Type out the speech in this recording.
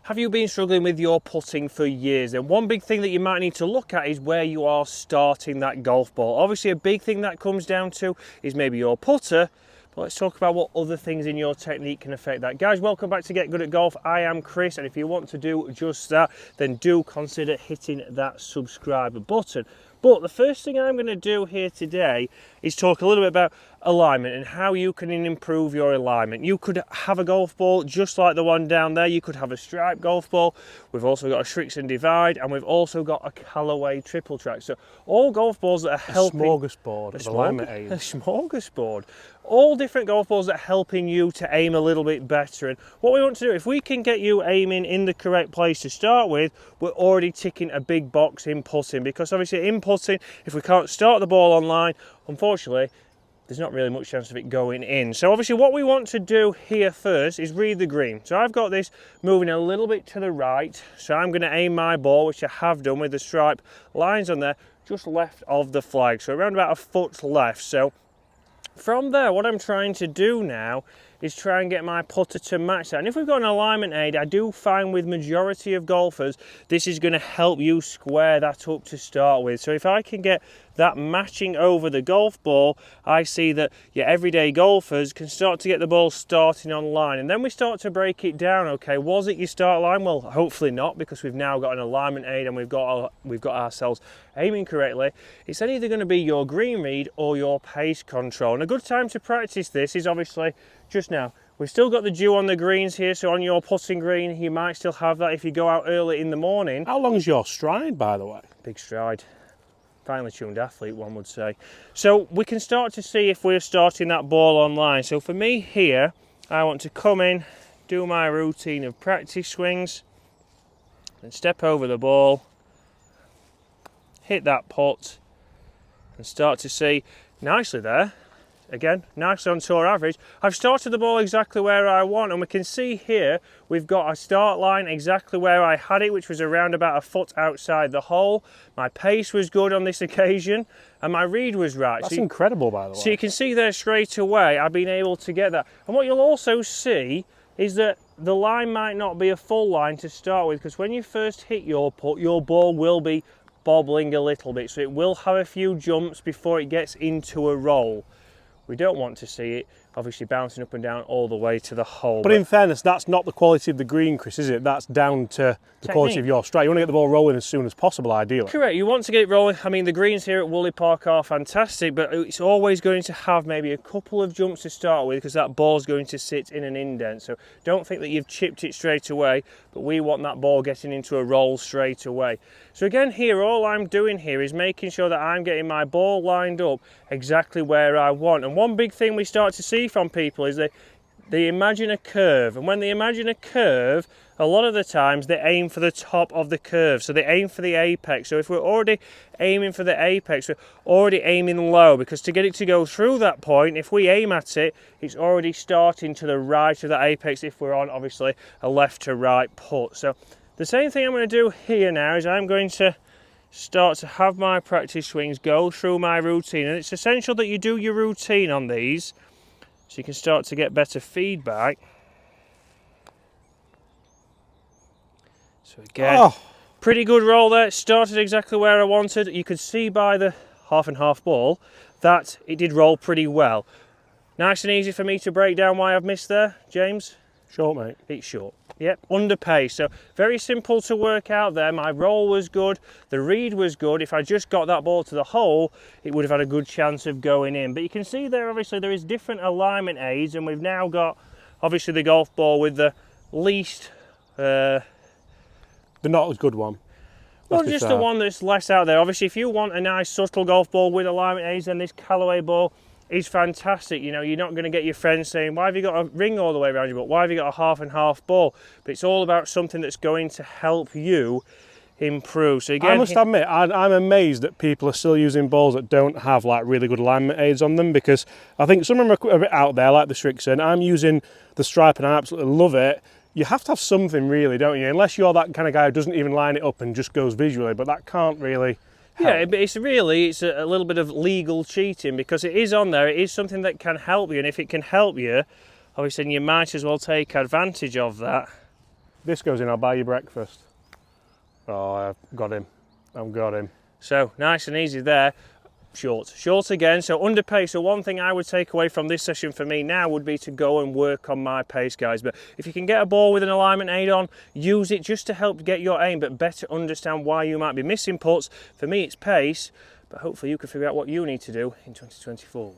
Have you been struggling with your putting for years? And one big thing that you might need to look at is where you are starting that golf ball. Obviously, a big thing that comes down to is maybe your putter, but let's talk about what other things in your technique can affect that. Guys, welcome back to Get Good at Golf. I am Chris, and if you want to do just that, then do consider hitting that subscribe button. But the first thing I'm going to do here today is talk a little bit about alignment and how you can improve your alignment. You could have a golf ball just like the one down there. You could have a striped golf ball. We've also got a Shrixon Divide, and we've also got a Callaway triple track. So all golf balls that are helping... A smorgasbord of alignment aids. A smorgasbord. All different golf balls that are helping you to aim a little bit better. And what we want to do, if we can get you aiming in the correct place to start with, we're already ticking a big box in putting. Because obviously in putting, if we can't start the ball online, unfortunately, there's not really much chance of it going in. So obviously what we want to do here first is read the green. So I've got this moving a little bit to the right. So I'm going to aim my ball, which I have done with the stripe lines on there, just left of the flag. So around about a foot left. So from there, what I'm trying to do now is try and get my putter to match that. And if we've got an alignment aid, I do find with majority of golfers, this is going to help you square that up to start with. So if I can get that matching over the golf ball, I see that your everyday golfers can start to get the ball starting on line. And then we start to break it down. Okay, was it your start line? Well, hopefully not, because we've now got an alignment aid and we've got ourselves aiming correctly. It's then either going to be your green read or your pace control. And a good time to practice this is obviously just now. We've still got the dew on the greens here, so on your putting green, you might still have that if you go out early in the morning. How long's your stride, by the way? Big stride. Finely tuned athlete, one would say. So we can start to see if we're starting that ball online. So for me here, I want to come in, do my routine of practice swings, and step over the ball, hit that putt, and start to see nicely there. Again, nicely on tour average. I've started the ball exactly where I want, and we can see here we've got a start line exactly where I had it, which was around about a foot outside the hole. My pace was good on this occasion, and my read was right. That's incredible, by the way. So you can see there straight away I've been able to get that. And what you'll also see is that the line might not be a full line to start with, because when you first hit your putt, your ball will be bobbling a little bit, so it will have a few jumps before it gets into a roll. We don't want to see it obviously bouncing up and down all the way to the hole. But in fairness, that's not the quality of the green, Chris, is it? That's down to the quality of your strike. You want to get the ball rolling as soon as possible, ideally. Correct. You want to get it rolling. I mean, the greens here at Woolley Park are fantastic, but it's always going to have maybe a couple of jumps to start with, because that ball's going to sit in an indent. So don't think that you've chipped it straight away, but we want that ball getting into a roll straight away. So again here, all I'm doing here is making sure that I'm getting my ball lined up exactly where I want. And one big thing we start to see from people is they imagine a curve, and when they imagine a curve, a lot of the times they aim for the top of the curve, so they aim for the apex. So if we're already aiming for the apex, we're already aiming low, because to get it to go through that point, if we aim at it, it's already starting to the right of the apex if we're on obviously a left to right putt. So the same thing I'm going to do here now is I'm going to start to have my practice swings go through my routine, and it's essential that you do your routine on these so you can start to get better feedback. So again, pretty good roll there. Started exactly where I wanted. You could see by the half and half ball that it did roll pretty well. Nice and easy for me to break down why I've missed there, James. Short, mate. It's short. Yep, under pace. So very simple to work out there. My roll was good. The read was good. If I just got that ball to the hole, it would have had a good chance of going in. But you can see there, obviously, there is different alignment aids, and we've now got, obviously, the golf ball with the least... the not as good one. Well, just the one that's less out there. Obviously, if you want a nice subtle golf ball with alignment aids, then this Callaway ball is fantastic. You know, you're not going to get your friends saying, why have you got a ring all the way around your ball? Why have you got a half and half ball? But it's all about something that's going to help you improve. So again, I must admit, I'm amazed that people are still using balls that don't have like really good alignment aids on them, because I think some of them are a bit out there, like the Shrixon. I'm using the stripe and I absolutely love it. You have to have something really, don't you? Unless you're that kind of guy who doesn't even line it up and just goes visually, but that can't really help. Yeah, but it's a little bit of legal cheating, because it is on there. It is something that can help you, and if it can help you, obviously you might as well take advantage of that. This goes in, I'll buy you breakfast. Oh, I've got him. I've got him. So nice and easy there. Short again, so under pace. So one thing I would take away from this session for me now would be to go and work on my pace, guys. But if you can get a ball with an alignment aid on, use it just to help get your aim, but better understand why you might be missing putts. For me, it's pace, but hopefully you can figure out what you need to do in 2024.